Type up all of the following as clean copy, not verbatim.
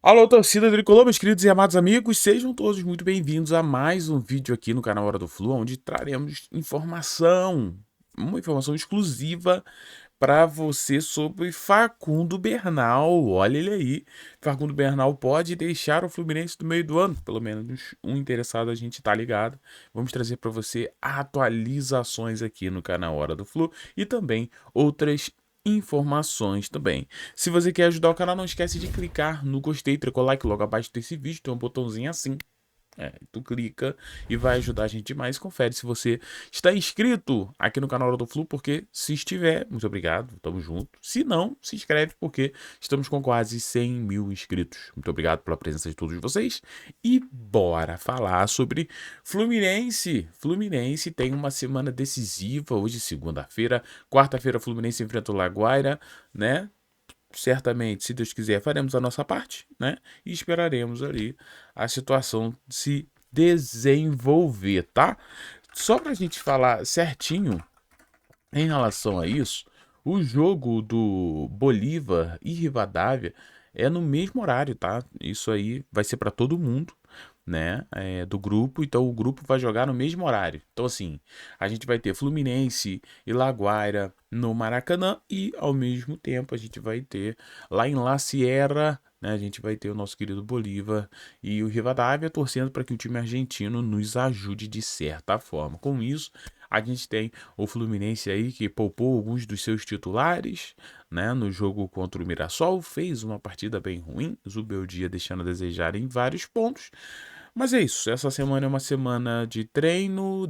Alô, torcida tricolor, meus queridos e amados amigos, sejam todos muito bem-vindos a mais um vídeo aqui no canal Hora do Flu, onde traremos uma informação exclusiva para você sobre Facundo Bernal. Olha ele aí, Facundo Bernal pode deixar o Fluminense no meio do ano, pelo menos um interessado a gente tá ligado. Vamos trazer para você atualizações aqui no canal Hora do Flu e também outras informações também. Se você quer ajudar o canal, não esquece de clicar no gostei, tricolar like logo abaixo desse vídeo, tem um botãozinho assim. Tu clica e vai ajudar a gente demais. Confere se você está inscrito aqui no canal do Flu, porque se estiver, muito obrigado, tamo junto. Se não, se inscreve, porque estamos com quase 100 mil inscritos. Muito obrigado pela presença de todos vocês. E bora falar sobre Fluminense. Fluminense tem uma semana decisiva, hoje segunda-feira. Quarta-feira, Fluminense enfrenta o Laguaira, né? Certamente, se Deus quiser, faremos a nossa parte, né? E esperaremos ali a situação se desenvolver, tá? Só pra gente falar certinho em relação a isso, o jogo do Bolívar e Rivadavia é no mesmo horário, tá? Isso aí vai ser para todo mundo, né? Do grupo, então o grupo vai jogar no mesmo horário. Então, assim, a gente vai ter Fluminense e Laguaira no Maracanã e, ao mesmo tempo, a gente vai ter lá em La Sierra, né? A gente vai ter o nosso querido Bolívar e o Rivadavia torcendo para que o time argentino nos ajude de certa forma. Com isso, a gente tem o Fluminense aí que poupou alguns dos seus titulares, né, no jogo contra o Mirassol, fez uma partida bem ruim, Zubeldia deixando a desejar em vários pontos. Mas é isso, essa semana é uma semana de treino,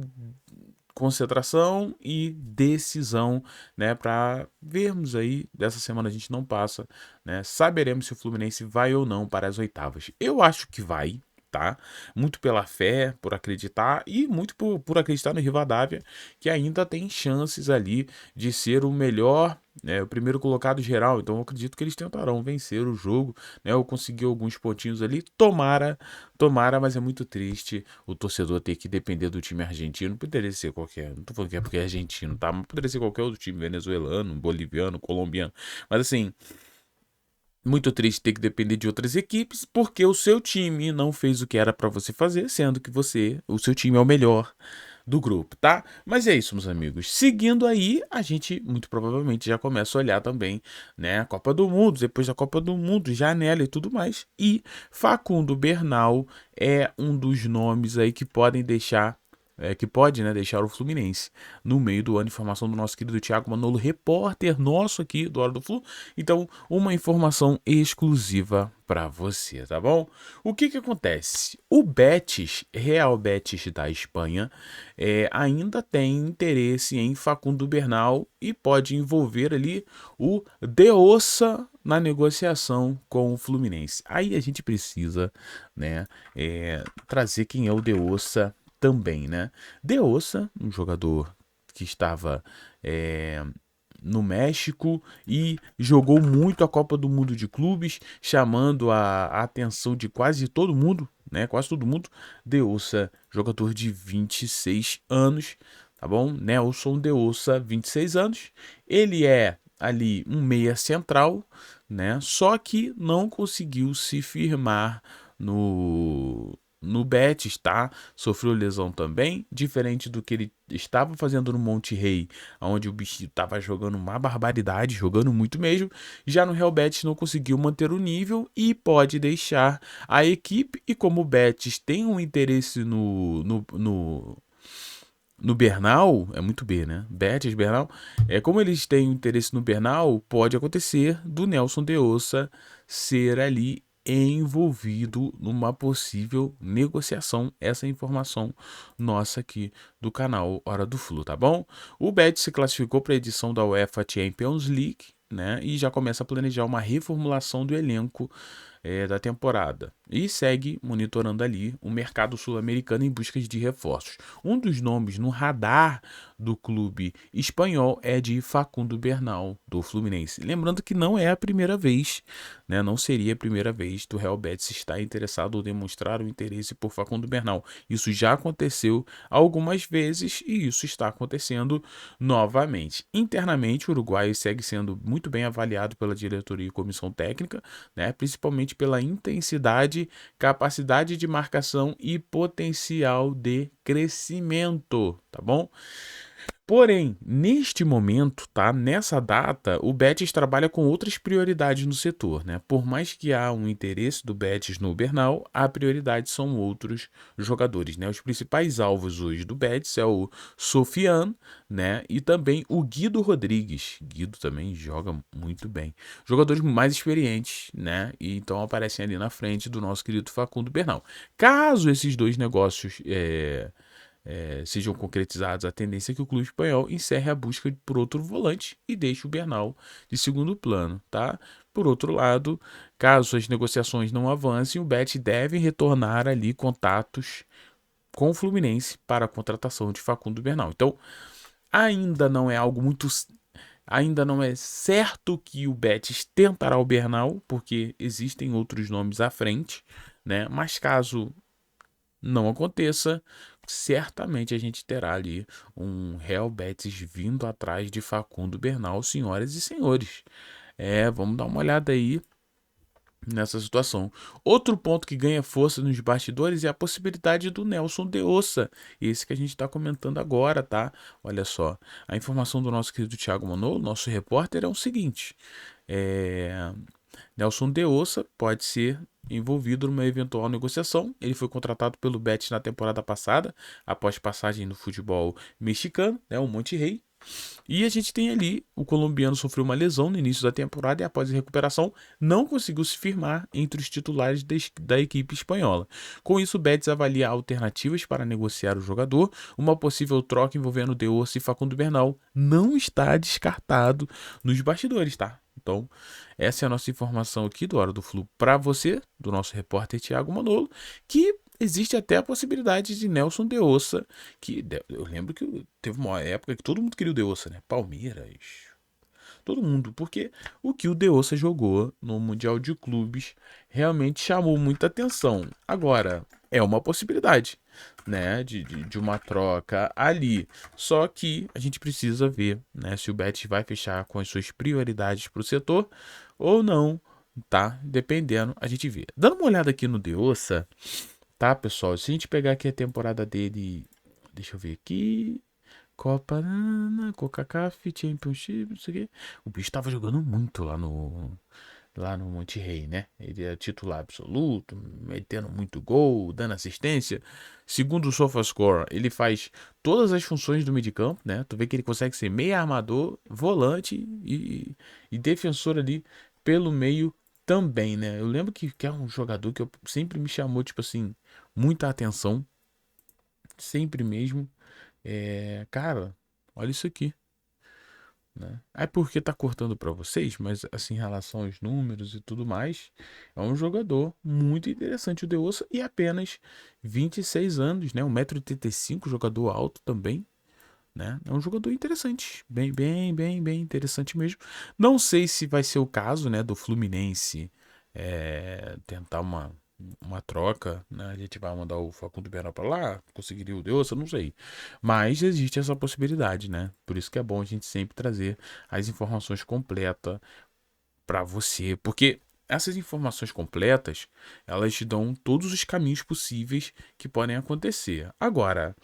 concentração e decisão, né, para vermos aí, dessa semana a gente não passa, né, saberemos se o Fluminense vai ou não para as oitavas. Eu acho que vai, tá? Muito pela fé, por acreditar e muito por acreditar no Rivadavia, que ainda tem chances ali de ser o melhor, né, o primeiro colocado geral. Então eu acredito que eles tentarão vencer o jogo, né, ou conseguir alguns pontinhos ali. Tomara, tomara, mas é muito triste o torcedor ter que depender do time argentino. Poderia ser qualquer, não tô falando que é porque é argentino, tá? Mas poderia ser qualquer outro time, venezuelano, boliviano, colombiano. Mas assim, muito triste ter que depender de outras equipes, porque o seu time não fez o que era para você fazer, sendo que o seu time é o melhor do grupo, tá? Mas é isso, meus amigos. Seguindo aí, a gente muito provavelmente já começa a olhar também, né, a Copa do Mundo, depois da Copa do Mundo, janela e tudo mais. E Facundo Bernal é um dos nomes aí que podem deixar que pode, né, deixar o Fluminense no meio do ano. Informação do nosso querido Thiago Manolo, repórter nosso aqui do Hora do Flu. Então, uma informação exclusiva para você, tá bom? O que que acontece? O Betis, Real Betis da Espanha, ainda tem interesse em Facundo Bernal e pode envolver ali o De Ossa na negociação com o Fluminense. Aí a gente precisa, né, trazer quem é o De Ossa também, né? De Ossa, um jogador que estava no México e jogou muito a Copa do Mundo de Clubes, chamando a atenção de quase todo mundo, né? Quase todo mundo. De Ossa, jogador de 26 anos, tá bom? Nelson De Ossa, 26 anos. Ele é ali um meia central, né? Só que não conseguiu se firmar no Betis, tá? Sofreu lesão também, diferente do que ele estava fazendo no Monte Rei, onde o bichinho estava jogando uma barbaridade, jogando muito mesmo. Já no Real Betis não conseguiu manter o nível e pode deixar a equipe. E como o Betis tem um interesse no Bernal, é muito B, né? Betis, Bernal. Como eles têm interesse no Bernal, pode acontecer do Nelson de Ossa ser ali envolvido numa possível negociação. Essa é a informação nossa aqui do canal Hora do Flu, tá bom? O Betis se classificou para a edição da UEFA Champions League, né? E já começa a planejar uma reformulação do elenco da temporada e segue monitorando ali o mercado sul-americano em busca de reforços. Um dos nomes no radar do clube espanhol é de Facundo Bernal, do Fluminense. Lembrando que não é a primeira vez, né? Não seria a primeira vez do Real Betis estar interessado ou demonstrar o interesse por Facundo Bernal. Isso já aconteceu algumas vezes e isso está acontecendo novamente. Internamente, o uruguaio segue sendo muito bem avaliado pela diretoria e comissão técnica, né? Principalmente principalmente pela intensidade, capacidade de marcação e potencial de crescimento, tá bom? Porém, neste momento, tá? Nessa data, o Betis trabalha com outras prioridades no setor, né? Por mais que há um interesse do Betis no Bernal, a prioridade são outros jogadores, né? Os principais alvos hoje do Betis é o Sofiane, né? E também o Guido Rodrigues. Guido também joga muito bem. Jogadores mais experientes, né? E então aparecem ali na frente do nosso querido Facundo Bernal. Caso esses dois negócios sejam concretizados, a tendência é que o clube espanhol encerre a busca por outro volante e deixe o Bernal de segundo plano, tá? Por outro lado, caso as negociações não avancem, o Betis deve retornar ali contatos com o Fluminense para a contratação de Facundo Bernal. Então, ainda não é algo muito, ainda não é certo que o Betis tentará o Bernal, porque existem outros nomes à frente, né? Mas caso não aconteça, certamente a gente terá ali um Real Betis vindo atrás de Facundo Bernal, senhoras e senhores. Vamos dar uma olhada aí nessa situação. Outro ponto que ganha força nos bastidores é a possibilidade do Nelson de Ossa, esse que a gente está comentando agora, tá? Olha só, a informação do nosso querido Thiago Manolo, nosso repórter, é o seguinte: Nelson de Ossa pode ser envolvido numa eventual negociação. Ele foi contratado pelo Betis na temporada passada, após passagem no futebol mexicano, né, o Monterrey. E a gente tem ali, o colombiano sofreu uma lesão no início da temporada e após a recuperação não conseguiu se firmar entre os titulares da equipe espanhola. Com isso, o Betis avalia alternativas para negociar o jogador. Uma possível troca envolvendo De Ossa e Facundo Bernal não está descartado nos bastidores, tá? Então, essa é a nossa informação aqui do Hora do Flu para você, do nosso repórter Thiago Manolo, que existe até a possibilidade de Nelson de Ossa, que eu lembro que teve uma época que todo mundo queria o de Ossa, né? Palmeiras, todo mundo, porque o que o de Ossa jogou no Mundial de Clubes realmente chamou muita atenção. Agora, é uma possibilidade, né, de uma troca ali. Só que a gente precisa ver, né, se o Betis vai fechar com as suas prioridades para o setor ou não, tá? Dependendo, a gente vê. Dando uma olhada aqui no de Ossa, tá, pessoal? Se a gente pegar aqui a temporada dele, deixa eu ver aqui. Copa, CONCACAF, Championship, não sei o quê. O bicho tava jogando muito lá no Monterrey, né? Ele é titular absoluto, metendo muito gol, dando assistência. Segundo o SofaScore, ele faz todas as funções do meio de campo, né? Tu vê que ele consegue ser meio armador, volante e defensor ali pelo meio também, né? Eu lembro que é um jogador que sempre me chamou, tipo assim, muita atenção. Sempre mesmo. Cara, olha isso aqui, né? É porque tá cortando para vocês, mas assim, em relação aos números e tudo mais, é um jogador muito interessante o De Ossa e apenas 26 anos, né? 1,85 m, jogador alto também, né? É um jogador interessante, bem, bem, bem, bem interessante mesmo. Não sei se vai ser o caso, né, do Fluminense tentar uma troca, né? A gente vai mandar o Facundo Bernal para lá, conseguiria o Deus, eu não sei. Mas existe essa possibilidade, né? Por isso que é bom a gente sempre trazer as informações completas para você, porque essas informações completas, elas te dão todos os caminhos possíveis que podem acontecer. Agora,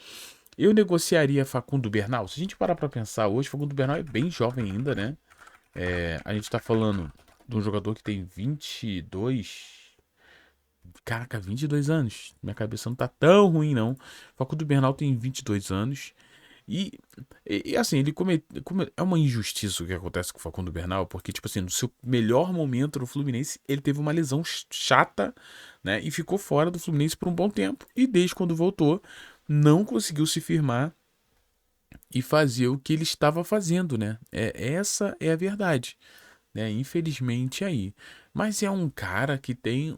eu negociaria Facundo Bernal? Se a gente parar para pensar hoje, Facundo Bernal é bem jovem ainda, né? A gente tá falando de um jogador que tem 22. Caraca, 22 anos. Minha cabeça não tá tão ruim, não. Facundo Bernal tem 22 anos. E assim, é uma injustiça o que acontece com o Facundo Bernal, porque, tipo assim, no seu melhor momento no Fluminense, ele teve uma lesão chata, né? E ficou fora do Fluminense por um bom tempo. E desde quando voltou, não conseguiu se firmar e fazer o que ele estava fazendo, né? Essa é a verdade, né? Infelizmente aí. Mas é um cara que tem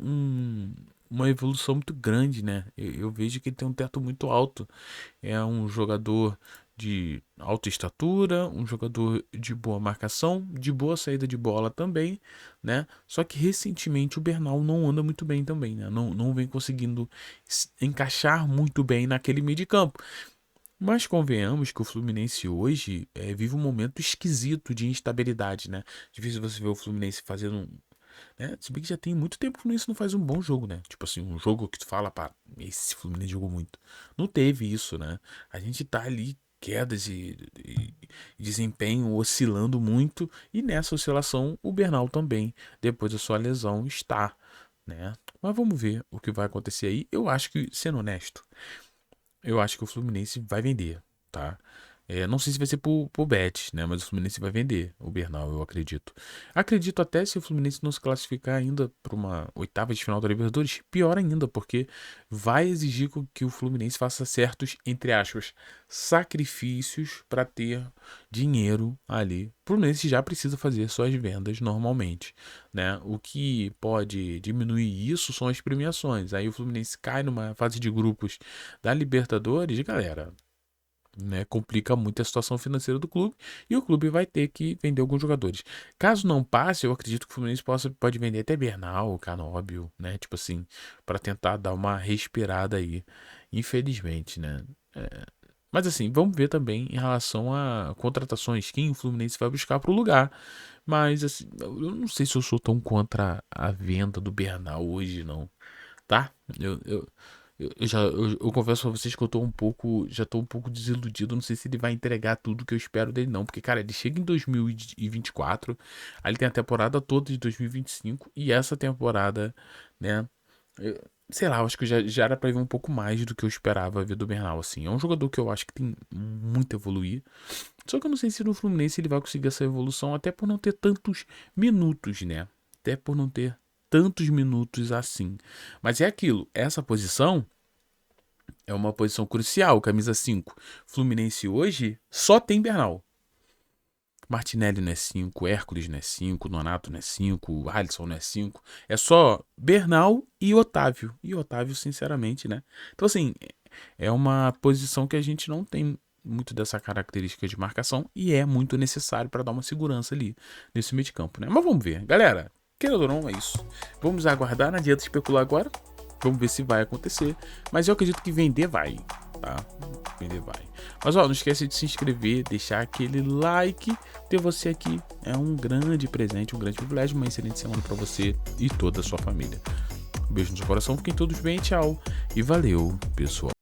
uma evolução muito grande, né? Eu vejo que ele tem um teto muito alto. É um jogador de alta estatura, um jogador de boa marcação, de boa saída de bola também, né? Só que recentemente o Bernal não anda muito bem também, né? Não vem conseguindo encaixar muito bem naquele meio de campo. Mas convenhamos que o Fluminense hoje vive um momento esquisito de instabilidade, né? Difícil você ver o Fluminense fazendo né? Se bem que já tem muito tempo que o Fluminense não faz um bom jogo, né? Tipo assim, um jogo que tu fala, pá, esse Fluminense jogou muito. Não teve isso, né? A gente tá ali, quedas e desempenho oscilando muito, e nessa oscilação o Bernal também, depois da sua lesão, está, né? Mas vamos ver o que vai acontecer aí. Eu acho que, sendo honesto, eu acho que o Fluminense vai vender, tá? Não sei se vai ser por bet, né? Mas o Fluminense vai vender o Bernal, eu acredito. Acredito até se o Fluminense não se classificar ainda para uma oitava de final da Libertadores, pior ainda, porque vai exigir que o Fluminense faça certos, entre aspas, sacrifícios para ter dinheiro ali. O Fluminense já precisa fazer suas vendas normalmente, né? O que pode diminuir isso são as premiações. Aí o Fluminense cai numa fase de grupos da Libertadores, galera, né, complica muito a situação financeira do clube e o clube vai ter que vender alguns jogadores. Caso não passe, eu acredito que o Fluminense pode vender até Bernal, Canóbio, né, tipo assim, para tentar dar uma respirada aí, infelizmente, né. Mas assim, vamos ver também em relação a contratações, quem o Fluminense vai buscar para o lugar. Mas assim, eu não sei se eu sou tão contra a venda do Bernal hoje, não, tá? Eu confesso pra vocês que eu tô um pouco, já tô um pouco desiludido. Não sei se ele vai entregar tudo que eu espero dele, não. Porque, cara, ele chega em 2024, aí ele tem a temporada toda de 2025 e essa temporada, né? Sei lá, eu acho que já era pra ver um pouco mais do que eu esperava ver do Bernal, assim. É um jogador que eu acho que tem muito a evoluir. Só que eu não sei se no Fluminense ele vai conseguir essa evolução, até por não ter tantos minutos, né? Até por não ter tantos minutos assim. Mas é aquilo, essa posição é uma posição crucial, camisa 5. Fluminense hoje só tem Bernal. Martinelli não é 5, Hércules não é 5, Nonato não é 5, Alisson não é 5. É só Bernal e Otávio. E Otávio, sinceramente, né? Então, assim, é uma posição que a gente não tem muito dessa característica de marcação e é muito necessário para dar uma segurança ali nesse meio de campo, né? Mas vamos ver, galera. Querendo ou não, é isso. Vamos aguardar, não adianta especular agora. Vamos ver se vai acontecer. Mas eu acredito que vender vai, tá? Vender vai. Mas ó, não esquece de se inscrever, deixar aquele like. Ter você aqui é um grande presente, um grande privilégio. Uma excelente semana para você e toda a sua família. Um beijo no seu coração, fiquem todos bem, tchau. E valeu, pessoal.